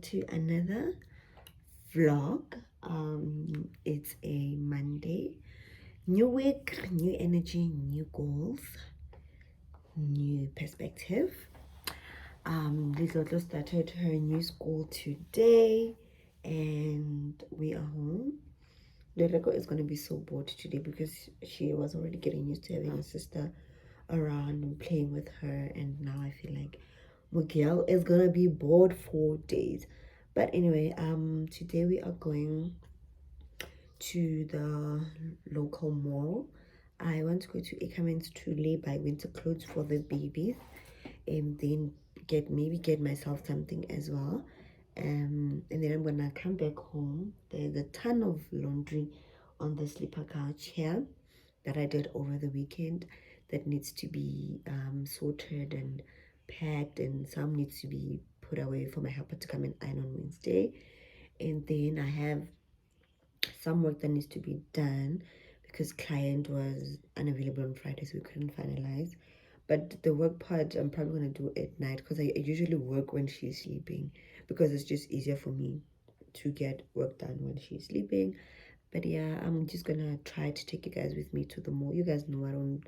to another vlog. It's a Monday, new week, new energy, new goals, new perspective. Little started her new school today, and we are home. Loreko is going to be so bored today because she was already getting used to having a sister around and playing with her, and now I feel like Miguel is gonna be bored for days. But anyway, today we are going to the local mall. I want to go to Ackermans to buy winter clothes for the babies, and then get myself something as well. And then I'm gonna come back home. There's a ton of laundry on the sleeper couch here that I did over the weekend that needs to be sorted and packed, and some needs to be put away for my helper to come and iron on Wednesday. And then I have some work that needs to be done because client was unavailable on Friday, so we couldn't finalize. But the work part I'm probably gonna do at night because I usually work when she's sleeping because it's just easier for me to get work done when she's sleeping. But yeah, I'm just gonna try to take you guys with me to the mall. You guys know I don't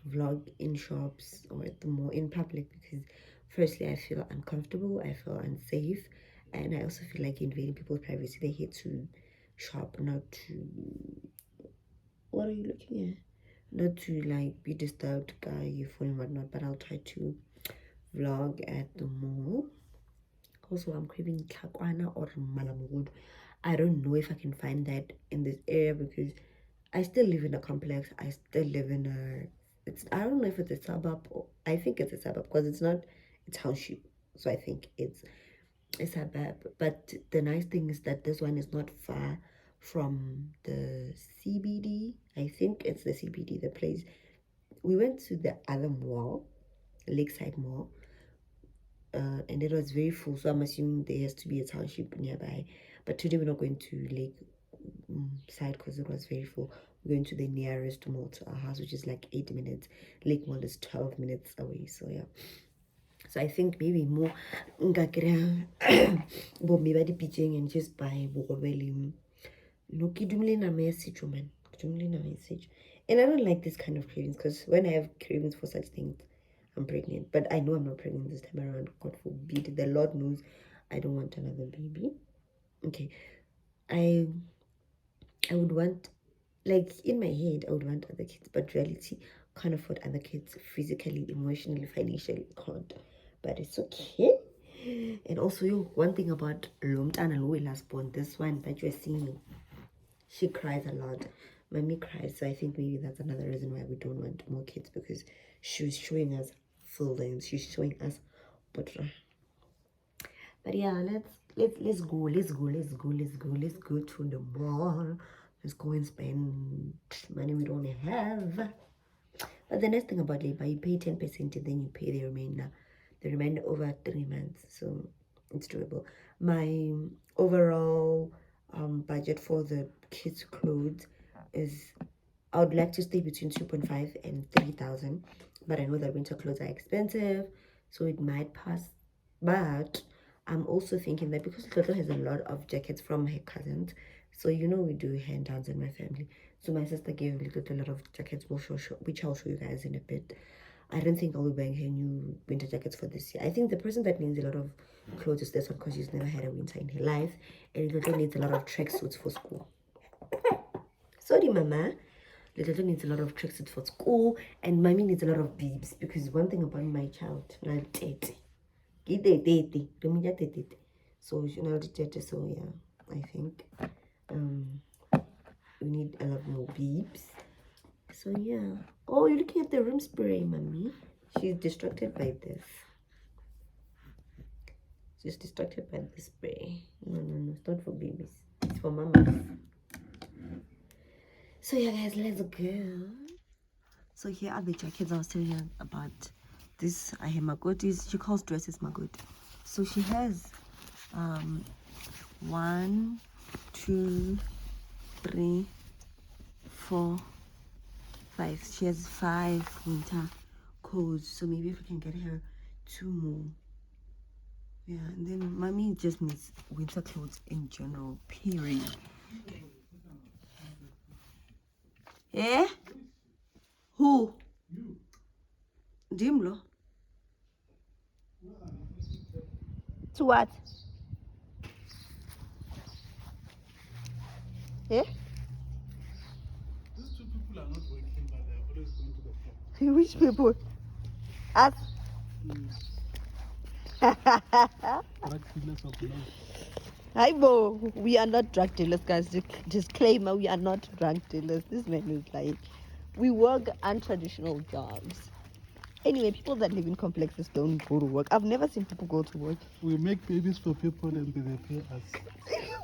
vlog in shops or at the mall in public because firstly I feel uncomfortable, I feel unsafe, and I also feel like invading people's privacy. They're here to shop, not to, what are you looking at, not to like be disturbed by your phone and whatnot. But I'll try to vlog at the mall. Also, I'm craving kakwana or malamugudu. I don't know if I can find that in this area because I still live in a complex. I still live in a, I don't know if it's a suburb, or I think it's a suburb because it's not a township. So I think it's a suburb. But the nice thing is that this one is not far from the CBD. I think it's the CBD, the place. We went to the other mall, Lakeside Mall, and it was very full. So I'm assuming there has to be a township nearby. But today we're not going to Lake side because it was very full. We're going to the nearest mall to our house, which is like 8 minutes. Lake Mall is 12 minutes away. So yeah. So I think maybe more but maybe the pitching and just buy bogobelim. No kidumle na message, woman. Kidumle na message. And I don't like this kind of cravings because when I have cravings for such things, I'm pregnant. But I know I'm not pregnant this time around. God forbid. The Lord knows I don't want another baby. Okay. I would want, like in my head, I would want other kids, but reality can't afford other kids physically, emotionally, financially, can't. But it's okay. And also, one thing about Lomtana Lowe last born, this one that you're seeing, she cries a lot. Mommy cries, so I think maybe that's another reason why we don't want more kids because she's showing us feelings, she's showing us butter. But yeah, let's go to the mall. Let's go and spend money we don't have. But the nice thing about labor, you pay 10% and then you pay the remainder over 3 months. So it's doable. My overall budget for the kids' clothes is, I would like to stay between 2.5 and 3,000. But I know that winter clothes are expensive, so it might pass. But I'm also thinking that because Toto has a lot of jackets from her cousins, so we do hand downs in my family. So my sister gave Little a lot of jackets, which I'll show you guys in a bit. I don't think I'll be buying her new winter jackets for this year. I think the person that needs a lot of clothes is this one because she's never had a winter in her life, and Little needs a lot of tracksuits for school. Sorry, Mama. Little needs a lot of tracksuits for school, and Mommy needs a lot of beeps because one thing about my child, so yeah, I think we need a lot more beeps. So yeah. Oh, you're looking at the room spray, Mommy. She's distracted by this. She's distracted by the spray. No, it's not for babies. It's for mamas. So yeah, guys, let's go. So here are the jackets I was telling you about. This I have Magoti's. She calls dresses Magoti. So she has 1, 2, 3, 4, 5. She has 5 winter coats. So maybe if we can get her 2 more. Yeah, and then mommy just needs winter clothes in general, period. Eh? Who? Dimlo? To what? Eh? These two people are not working, but they're always going to the club. Which people? Us? Drug dealers of love. Hi, Bo. We are not drug dealers, guys. Disclaimer: we are not drug dealers. This man is like, we work untraditional jobs. Anyway, people that live in complexes don't go to work. I've never seen people go to work. We make babies for people and they pay us.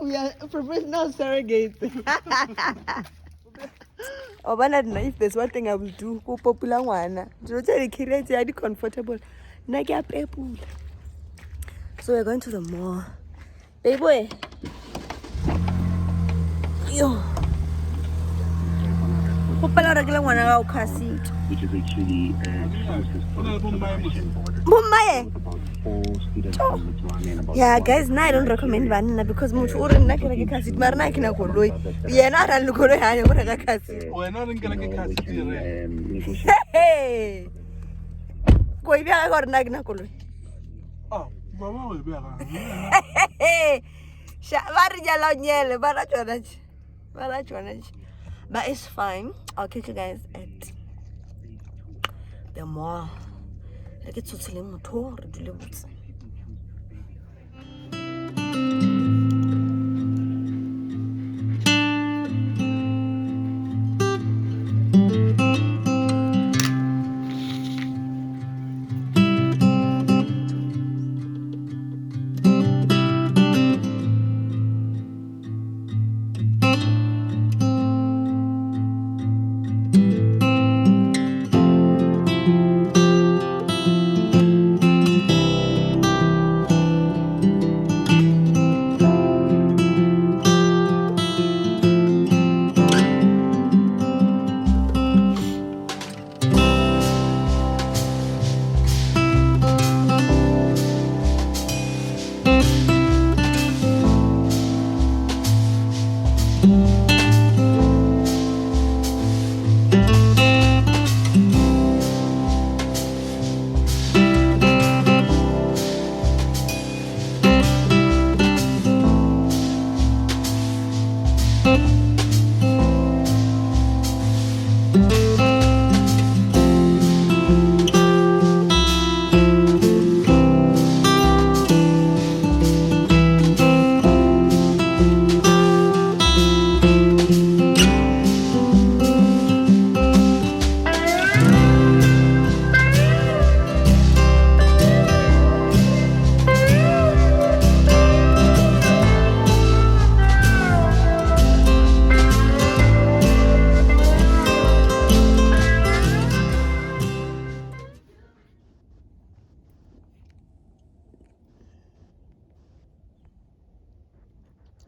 We are professional surrogates. Oh, but if there's one thing I will do, go popular one. Just comfortable. So we're going to the mall. Baby, yo. Which is actually yeah, guys, now I don't recommend banana because much or na kira ke kasi marna kina koloi ye na ra lu koloi ha yo ra kasi We're not going to get cast. hey ko ibya ga na kina koloi Oh, mama will be around. sha ba ri jalo nyele ba ra chona but it's fine. I'll catch you guys at the mall. Like it's totally motor re dule botse.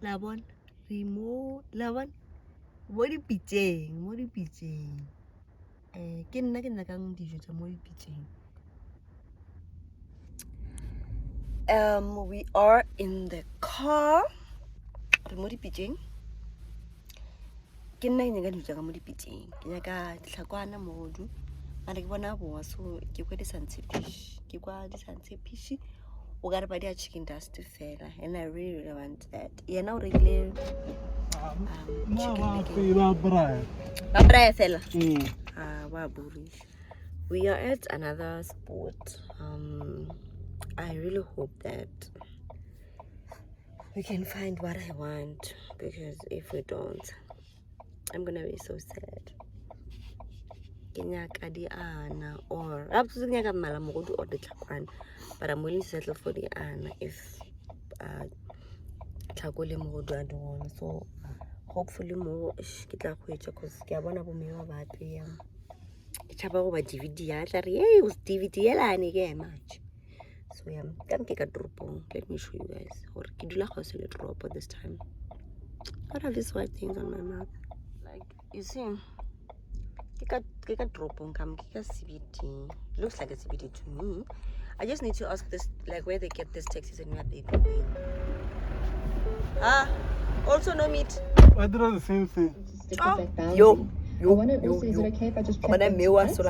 Labon, remote, labon. Mo di pitching. Ke nna kang dijo tsa mo di pitching. We are in the car. Mo di pitching. Ke nna ke dijo tsa mo di pitching. Ke nyaka tlhakwana modu. Mara ke bona bo so ke kwa di santshepishi. O ga re ba dia chicken dust fela, and I really want that. Yeah, now regular we are at another spot. I really hope that we can find what I want, because if we don't, I'm gonna be so sad. Kenyaka di ana or absolutely kenyaka mala mogodu or the tlhakwana, but I'm willing to settle for the ana if tlhakole mogodu I don't want. So hopefully more ke tla go etsa cause ke a bona bo me ba batho ya ke tshaba go ba DVD ya tla re hey was DVD ela ane ke match. So yeah, come ke ka dropong. Let me show you guys or ke dula go se le drop this time. What are these white things on my mouth? Like you see, ke ka dropong kam ke ka CBD. Looks like a CBD to me. I just need to ask this, like, where they get these taxis and where they going. Also no meat. I did the same thing. Yo. I wonder also, is it okay if I just check them to pets? Okay,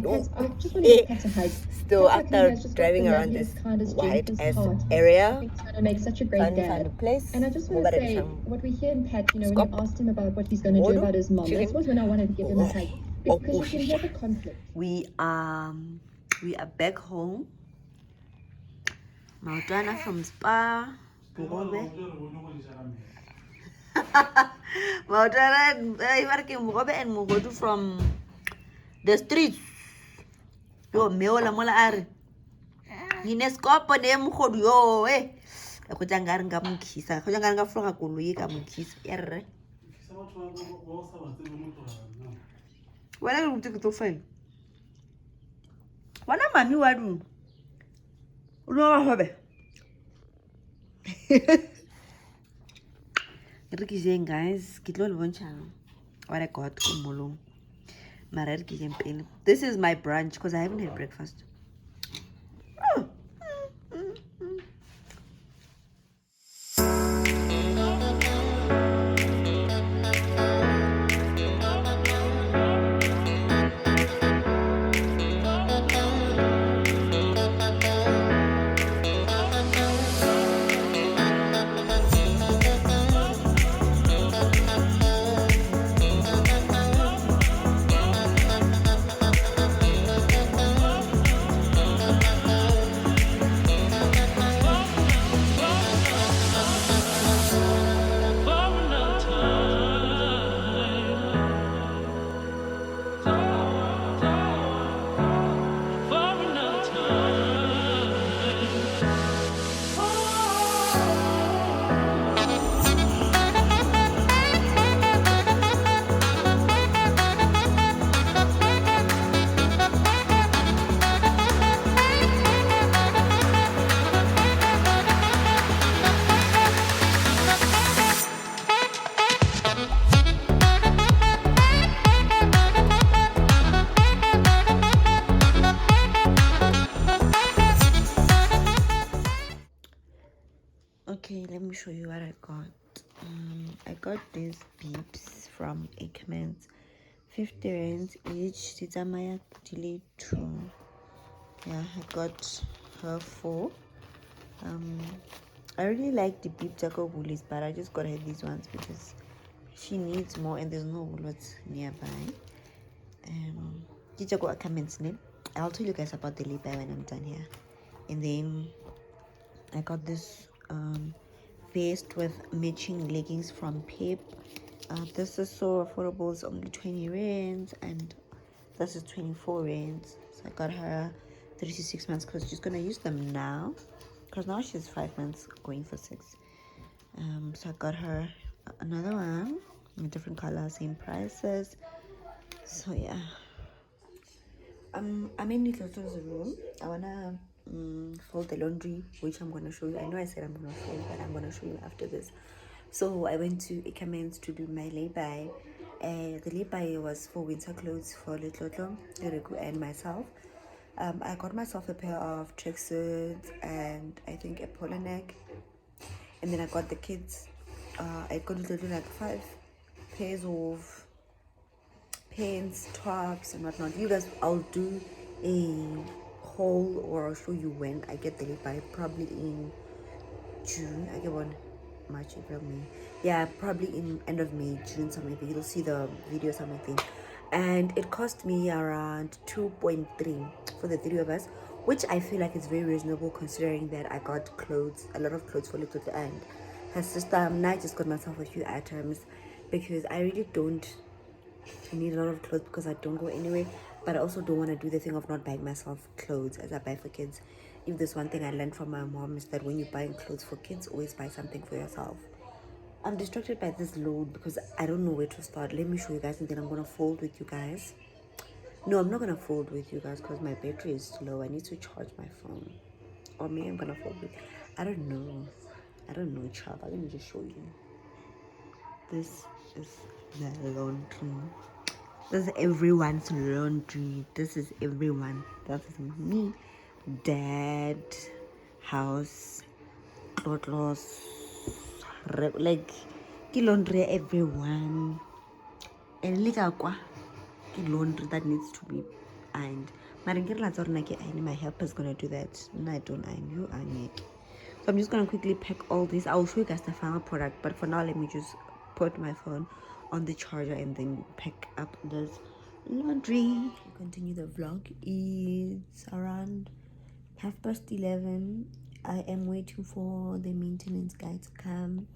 pets. I just want to give pets a hug. Still, Pets like after Lydia has just got driving the around this loveliest, kindest, white gentlest ass heart. I area, think he's gonna make such a great fun dad. place. And I just want to say, what we hear in Pet, you know, when you asked him about what he's going to do about his mom, that was when I wanted to give him a hug. Because you can hear the conflict. We are back home. Mautana from Spa. Bugobe. Mautana, Bugobe and Mugodu from the streets. Yo, meola mola ari. Nineskopo ne mukhodu yo, eh. Go jangare nga mkhisa. Go jangare nga floga koloi ka mkhisa. Erre. Wala go tse to fine. Wana mami wa du. Uno hobe. Rikijeng guys, ke tlo le bontsha what I got ko molong. Mara rikijeng pele. This is my brunch because I haven't had breakfast. Okay, let me show you what I got. I got these beeps from Ackermans, 50 rands each. Titamaya delay 2. Yeah, I got her 4. I really like the beep taco bullies, but I just got her these ones because she needs more and there's no woolworths nearby. Go Ackermans name. I'll tell you guys about the lay-by when I'm done here. And then I got this vest with matching leggings from Pep. This is so affordable. It's only 20 rands and this is 24 rands. So I got her 3 to 6 months because she's gonna use them now, because now she's 5 months going for 6. So I got her another one in a different color, same prices. So yeah, I'm in Littleto's room. I wanna fold the laundry, which I'm gonna show you. I know I said I'm gonna fold, but I'm gonna show you after this. So I went to Ackermans to do my lay-by. The lay-by was for winter clothes for Little and myself. I got myself a pair of tracksuits and I think a polo neck. And then I got the kids. I got like 5 pairs of pants, tops, and whatnot. You guys, I'll do a haul or I'll show you when I get the lay-by. Probably in June. I get one. March, April, May. Yeah, probably in end of May, June, something. You'll see the video, something. And it cost me around 2.3 for the 3 of us, which I feel like is very reasonable considering that I got clothes, a lot of clothes for Little and her sister. I just got myself a few items because I really don't need a lot of clothes because I don't go anywhere, but I also don't want to do the thing of not buying myself clothes as I buy for kids. If there's one thing I learned from my mom is that when you're buying clothes for kids, always buy something for yourself. I'm distracted by this load because I don't know where to start. Let me show you guys and then I'm gonna fold with you guys. No, I'm not gonna fold with you guys because my battery is low. I need to charge my phone. Or maybe I'm gonna fold with, I don't know, child. Let me just show you. This is the laundry. This is everyone's laundry. This is everyone. That is me, dad, house, clothes, like ki laundry everyone. And likakwa ki laundry that needs to be ironed. My helper is gonna do that. No, I don't iron. You iron it. So I'm just gonna quickly pack all this. I'll show you guys the final product, but for now let me just put my phone on the charger and then pack up this laundry. Continue the vlog. It's around 11:30. I am waiting for the maintenance guy to come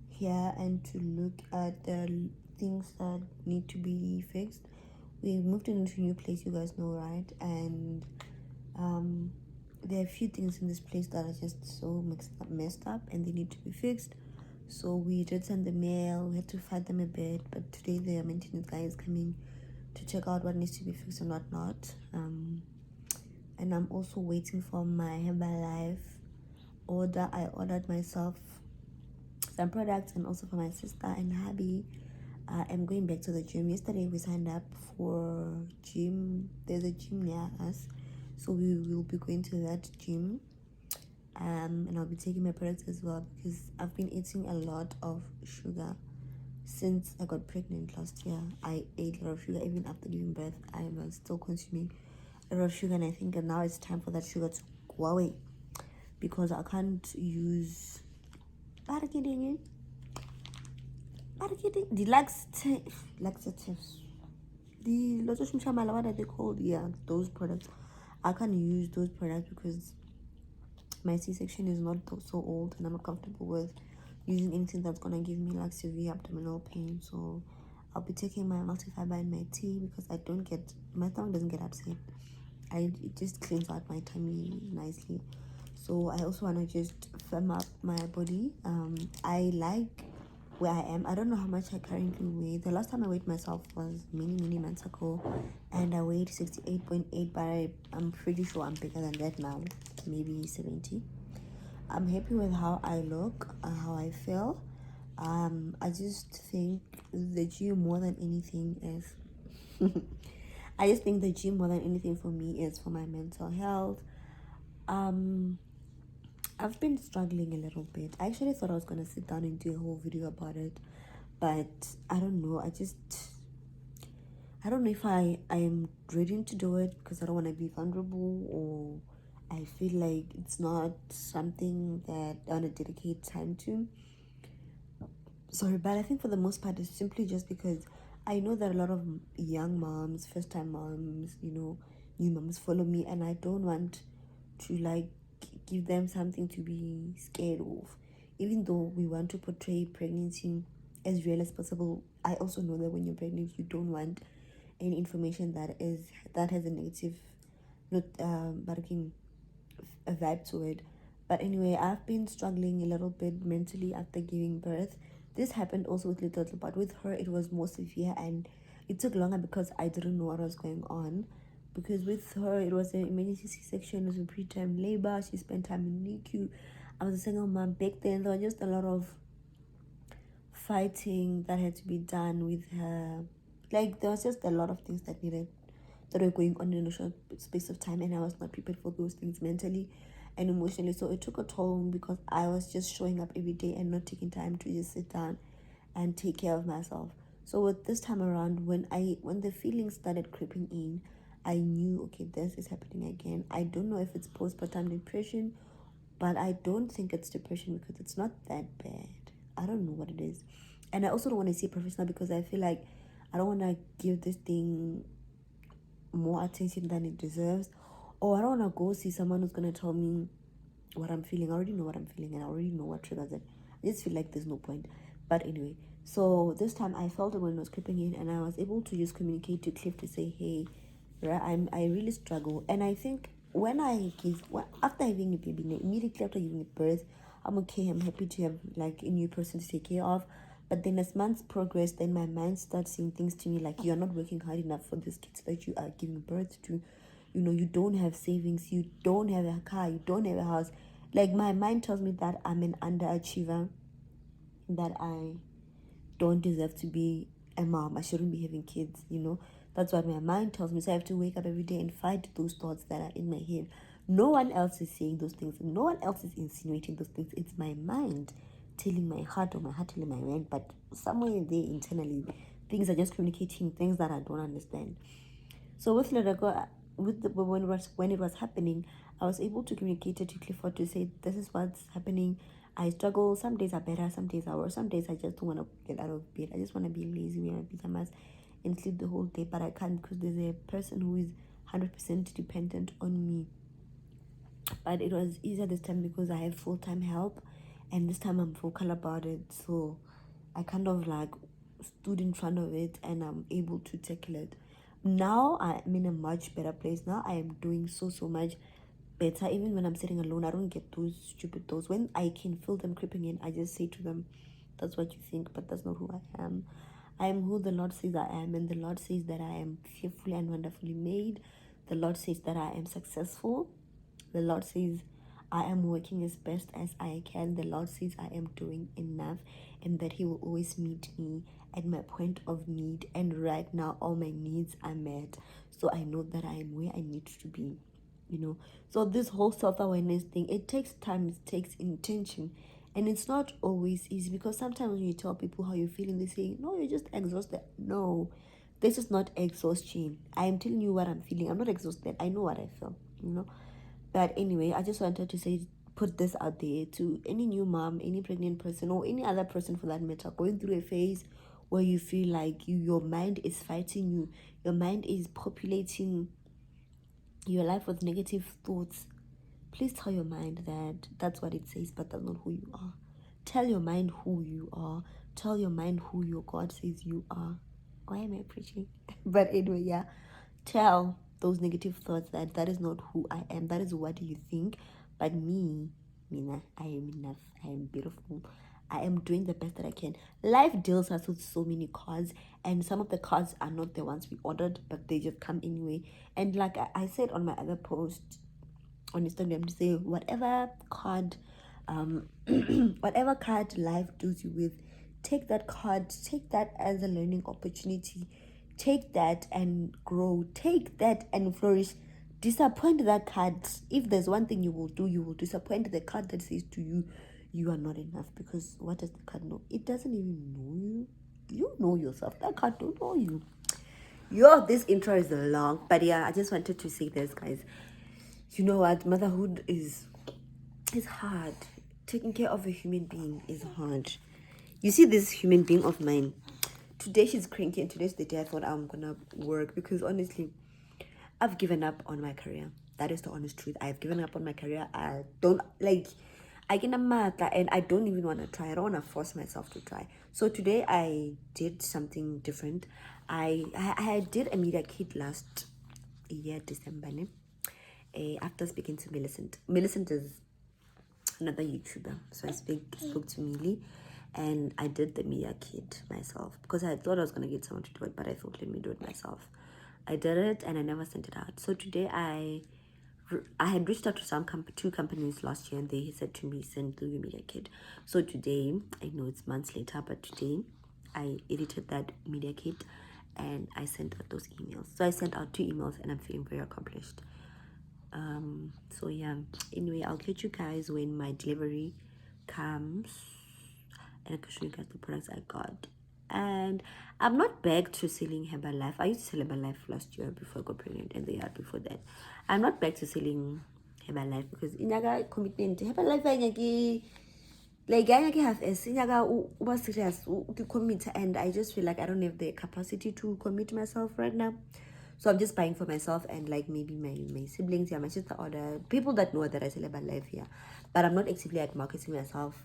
here and to look at the things that need to be fixed. We moved into a new place, you guys know, right? And there are a few things in this place that are just so messed up and they need to be fixed. So we did send the mail. We had to fight them a bit, but today the maintenance guy is coming to check out what needs to be fixed and what not. And I'm also waiting for my Herbalife order. I ordered myself some products and also for my sister and hubby. I'm going back to the gym. Yesterday we signed up for gym. There's a gym near us, so we will be going to that gym. And I'll be taking my products as well because I've been eating a lot of sugar since I got pregnant last year. I ate a lot of sugar even after giving birth. I was still consuming a lot of sugar, and I think that now it's time for that sugar to go away because I can't use the laxatives, the what are they called? Yeah, those products. I can't use those products because my C-section is not so old and I'm not comfortable with using anything that's gonna give me like severe abdominal pain. So I'll be taking my multifiber and my tea because my stomach doesn't get upset. It just cleans out my tummy nicely. So I also want to just firm up my body. I like where I am. I don't know how much I currently weigh. The last time I weighed myself was many months ago, and I weighed 68.8, but I'm pretty sure I'm bigger than that now, maybe 70. I'm happy with how I look, how I feel. I just think the gym more than anything is I just think the gym more than anything for me is for my mental health. I've been struggling a little bit. I actually thought I was gonna sit down and do a whole video about it, but I don't know. I don't know if I am ready to do it because I don't want to be vulnerable, or I feel like it's not something that I want to dedicate time to. Sorry, but I think for the most part it's simply just because I know that a lot of young moms, first time moms, new moms follow me, and I don't want to like give them something to be scared of. Even though we want to portray pregnancy as real as possible, I also know that when you're pregnant you don't want any information that has a negative not a vibe to it. But anyway, I've been struggling a little bit mentally after giving birth. This happened also with little, but with her it was more severe and it took longer because I didn't know what was going on. Because with her it was an emergency C-section, it was a preterm labor, she spent time in NICU. I was a single mom back then. There was just a lot of fighting that had to be done with her. Like there was just a lot of things that were going on in a short space of time, and I was not prepared for those things mentally and emotionally. So it took a toll on me because I was just showing up every day and not taking time to just sit down and take care of myself. So with this time around, when the feelings started creeping in, I knew, okay, this is happening again. I don't know if it's postpartum depression, but I don't think it's depression because it's not that bad. I don't know what it is. And I also don't want to see a professional because I feel like I don't want to give this thing more attention than it deserves. Or I don't want to go see someone who's going to tell me what I'm feeling. I already know what I'm feeling and I already know what triggers it. I just feel like there's no point. But anyway, so this time I felt it when it was creeping in, and I was able to just communicate to Cliff to say, hey, I really struggle. And I think after having a baby, immediately after giving birth, I'm okay. I'm happy to have like a new person to take care of. But then as months progress, then my mind starts saying things to me like, you're not working hard enough for these kids that you are giving birth to. You don't have savings, you don't have a car, you don't have a house. Like my mind tells me that I'm an underachiever, that I don't deserve to be a mom. I shouldn't be having kids. That's what my mind tells me. So I have to wake up every day and fight those thoughts that are in my head. No one else is saying those things. No one else is insinuating those things. It's my mind telling my heart, or my heart telling my mind. But somewhere there internally, things are just communicating things that I don't understand. So with Lerago, when it was happening, I was able to communicate it to Clifford to say, this is what's happening. I struggle. Some days are better, some days are worse. Some days I just don't want to get out of bed. I just want to be lazy, wear my pajamas, and sleep the whole day. But I can't, because there's a person who is 100% dependent on me. But it was easier this time because I have full-time help, and this time I'm vocal about it. So I kind of like stood in front of it, and I'm able to tackle it. Now I'm in a much better place. Now I am doing so much better. Even when I'm sitting alone, I don't get those stupid thoughts. When I can feel them creeping in, I just say to them, that's what you think, but that's not who I am. I am who the Lord says I am, and the Lord says that I am fearfully and wonderfully made. The Lord says that I am successful. The Lord says I am working as best as I can. The Lord says I am doing enough, and that He will always meet me at my point of need. And right now all my needs are met, so I know that I am where I need to be, So this whole self-awareness thing, it takes time, it takes intention, and it's not always easy, because sometimes when you tell people how you're feeling, they say, no, you're just exhausted. No, this is not exhaustion. I am telling you what I'm feeling. I'm not exhausted. I know what I feel, But anyway, I just wanted to say, put this out there to any new mom, any pregnant person, or any other person for that matter, going through a phase where you feel like your mind is fighting you. Your mind is populating your life with negative thoughts. Please tell your mind that that's what it says, but that's not who you are. Tell your mind who you are. Tell your mind who your God says you are. Why am I preaching? But anyway, yeah. Tell those negative thoughts that that is not who I am. That is what you think. But me, Mina, I am enough. I am beautiful. I am doing the best that I can. Life deals us with so many cards, and some of the cards are not the ones we ordered, but they just come anyway. And like I said on my other post on Instagram, to say whatever card whatever card life deals you with, take that card, take that as a learning opportunity, take that and grow, take that and flourish. Disappoint that card. If there's one thing you will do, you will disappoint the card that says to you, you are not enough. Because what does the card know? It doesn't even know you. You know yourself. That card don't know you. This intro is long, but yeah, I just wanted to say this, guys. You know what? Motherhood is hard. Taking care of a human being is hard. You see this human being of mine. Today she's cranky, and today's the day I thought I'm gonna work, because honestly, I've given up on my career. That is the honest truth. I've given up on my career. I don't like. I get a matter, and I don't even want to try. I don't want to force myself to try. So today I did something different. I did a media kit last year, December. After speaking to Millicent. Millicent is another YouTuber. So I spoke to Millie, and I did the media kit myself, because I thought I was going to get someone to do it, but I thought, let me do it myself. I did it, and I never sent it out. So today I had reached out to two companies last year, and they said to me, send through your media kit. So today, I know it's months later, but today I edited that media kit and I sent out those emails. So I sent out 2 emails, and I'm feeling very accomplished. So yeah, anyway, I'll catch you guys when my delivery comes, and I can show you guys the products I got. And I'm not back to selling Herbalife. I used to sell Herbalife last year before I got pregnant, and the year before that. I'm not back to selling Herbalife, because inaga commitment Herbalife like I have a was serious to commit, and I just feel like I don't have the capacity to commit myself right now. So I'm just buying for myself, and like maybe my siblings, my sister, or the people that know that I sell Herbalife here. But I'm not actively like marketing myself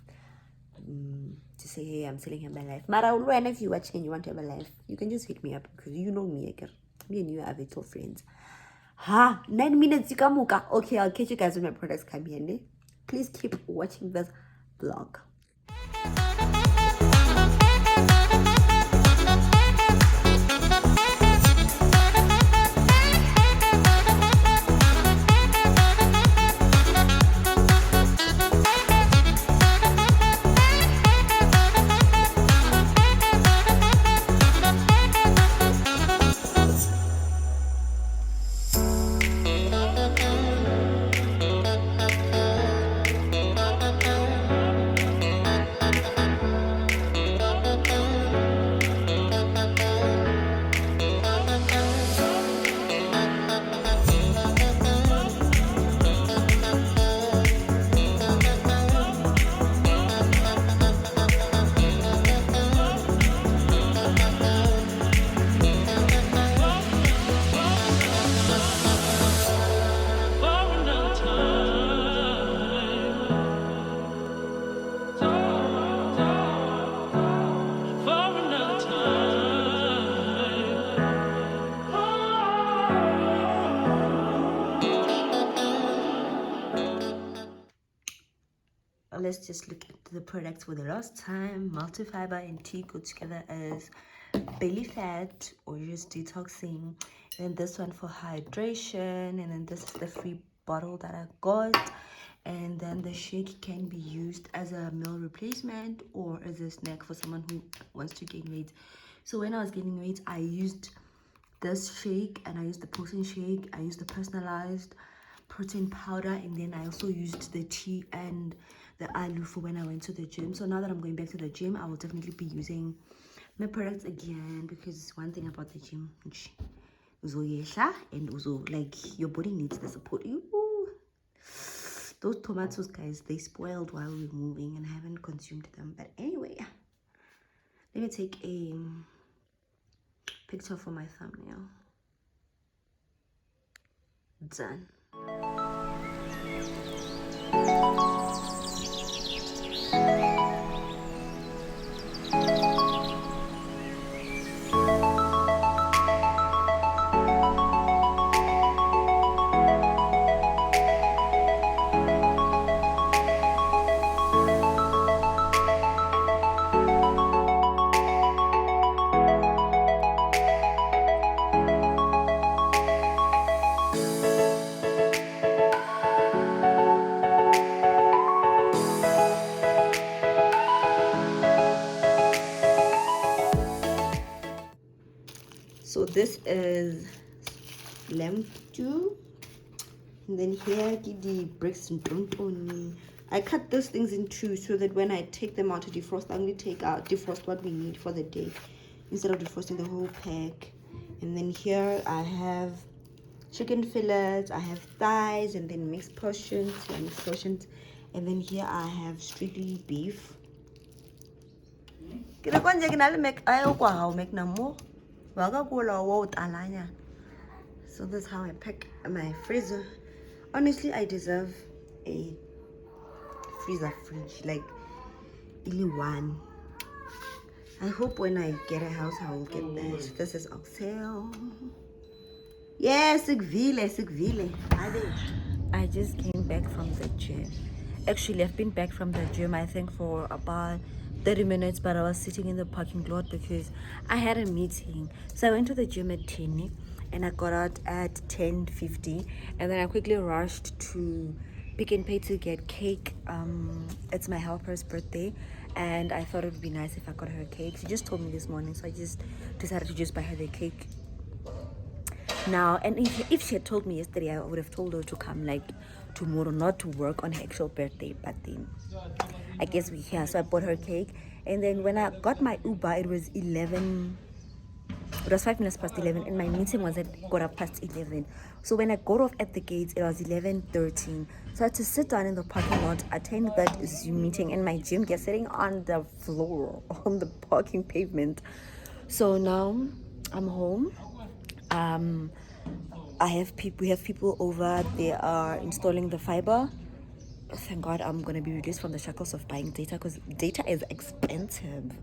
to say, hey, I'm selling Herbalife. Mara, when if you're watching and you want Herbalife, you can just hit me up, because you know me, me and you are little friends. 9 minutes ikamuka. Okay, I'll catch you guys when my products come in. Please keep watching this vlog. let's just look at the products for the last time. Multifiber and tea go together as belly fat or just detoxing. And this one for hydration. And then this is the free bottle that I got. And then the shake can be used as a meal replacement or as a snack for someone who wants to gain weight. So when I was gaining weight, I used this shake, and I used the protein shake, I used the personalized protein powder, and then I also used the tea and the aloo for when I went to the gym. So now that I'm going back to the gym, I will definitely be using my products again, because one thing about the gym, and also like your body needs the support. Those tomatoes, guys, they spoiled while we were moving and I haven't consumed them. But anyway, let me take a picture for my thumbnail. Done. So this is lamb stew, and then here get the bricks and don't. I cut those things in two so that when I take them out to defrost, I only defrost what we need for the day instead of defrosting the whole pack. And then here I have chicken fillets, I have thighs, and then mixed portions, and then here I have strictly beef. So that's how I pack my freezer. Honestly, I deserve a freezer fridge, like really one. I hope when I get a house I will get that. This is Oxale. Yes, Sigvile. I just came back from the gym. Actually, I've been back from the gym, I think, for about 30 minutes, but I was sitting in the parking lot because I had a meeting. So I went to the gym at 10 and I got out at 10:50, and then I quickly rushed to Pick n Pay to get cake. It's my helper's birthday, and I thought it would be nice if I got her a cake. She just told me this morning, so I just decided to just buy her the cake now. And if she had told me yesterday, I would have told her to come like tomorrow, not to work on her actual birthday, but then I guess we're here. So I bought her cake, and then when I got my Uber, it was 5 minutes past 11, and my meeting was at 11:15. So when I got off at the gates, it was 11:13. So I had to sit down in the parking lot, attend that Zoom meeting, and my gym guest sitting on the floor, on the parking pavement. So now I'm home. We have people over. They are installing the fiber. Thank God I'm gonna be released from the shackles of buying data, because data is expensive.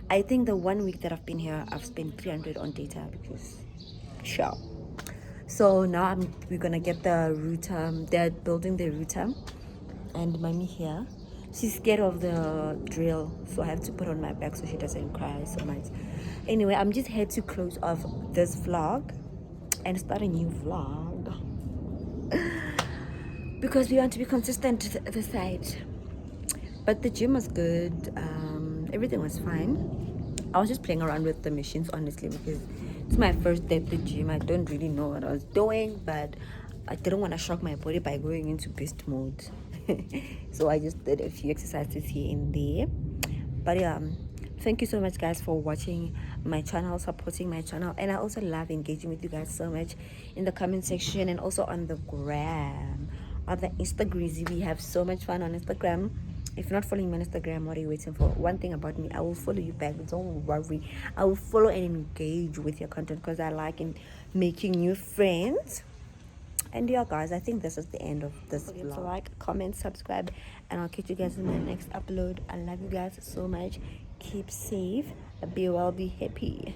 I think the 1 week that I've been here, I've spent 300 on data because sure. So now we're gonna get the router. They're building the router, and mommy here, she's scared of the drill, so I have to put on my back so she doesn't cry so much. Anyway, I'm just here to close off this vlog and start a new vlog because we want to be consistent to the side. But the gym was good. Everything was fine. I was just playing around with the machines, honestly, because it's my first day at the gym. I don't really know what I was doing, but I didn't want to shock my body by going into beast mode. So I just did a few exercises here and there. But yeah, thank you so much, guys, for watching my channel, supporting my channel. And I also love engaging with you guys so much in the comment section and also on the gram, on the Instagram. We have so much fun on Instagram. If you're not following me on Instagram, what are you waiting for? One thing about me, I will follow you back. Don't worry. I will follow and engage with your content because I like making new friends. And yeah, guys, I think this is the end of this vlog. So like, comment, subscribe, and I'll catch you guys in my next upload. I love you guys so much. Keep safe. Be well, be happy.